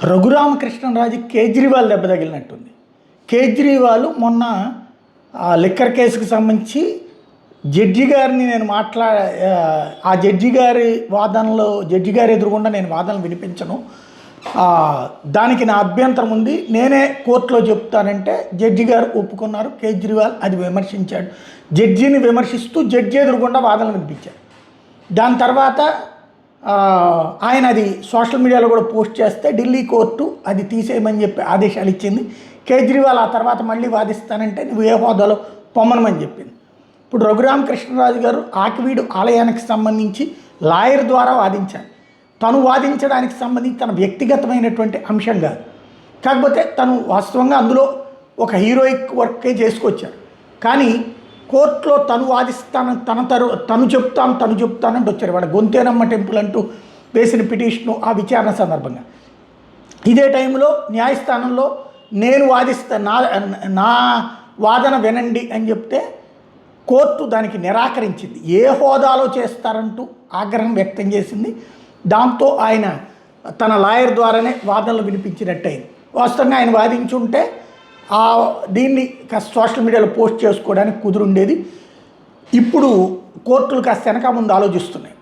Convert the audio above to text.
రఘురామకృష్ణరాజు కేజ్రీవాల్ దెబ్బ తగిలినట్టుంది. కేజ్రీవాల్ మొన్న లిక్కర్ కేసుకు సంబంధించి జడ్జి గారిని నేను ఆ జడ్జి గారి వాదనలో జడ్జి గారి ఎదురుగుండా నేను వాదనలు వినిపించను, దానికి నా అభ్యంతరం ఉంది, నేనే కోర్టులో చెప్తానంటే జడ్జి గారు ఒప్పుకున్నారు. కేజ్రీవాల్ అది విమర్శించాడు. జడ్జిని విమర్శిస్తూ జడ్జి ఎదురుగుండా వాదనలు వినిపించారు. దాని తర్వాత ఆయన అది సోషల్ మీడియాలో కూడా పోస్ట్ చేస్తే ఢిల్లీ కోర్టు అది తీసేయమని చెప్పి ఆదేశాలు ఇచ్చింది. కేజ్రీవాల్ ఆ తర్వాత మళ్ళీ వాదిస్తానంటే నువ్వు ఏ హోదాలో పొమ్మనమని చెప్పింది. ఇప్పుడు రఘురామకృష్ణరాజు గారు ఆకివీడు ఆలయానికి సంబంధించి లాయర్ ద్వారా వాదించారు. తను వాదించడానికి సంబంధించి తన వ్యక్తిగతమైనటువంటి అంశం కాదు, కాకపోతే తను వాస్తవంగా అందులో ఒక హీరోయిక్ వర్కే చేసుకొచ్చారు. కానీ కోర్టులో తను వాదిస్తానని తను చెప్తానంటూ వచ్చారు. వాడు గొంతేనమ్మ టెంపుల్ అంటూ వేసిన పిటిషను ఆ విచారణ సందర్భంగా. ఇదే టైంలో న్యాయస్థానంలో నేను నా వాదన వినండి అని చెప్తే కోర్టు దానికి నిరాకరించింది. ఏ హోదాలో చేస్తారంటూ ఆగ్రహం వ్యక్తం చేసింది. దాంతో ఆయన తన లాయర్ ద్వారానే వాదనలు వినిపించినట్టయింది. వాస్తవంగా ఆయన వాదించుంటే దీన్ని సోషల్ మీడియాలో పోస్ట్ చేసుకోవడానికి కుదురుండేది. ఇప్పుడు కోర్టులు కాస్త వెనక ముందు ఆలోచిస్తున్నాయి.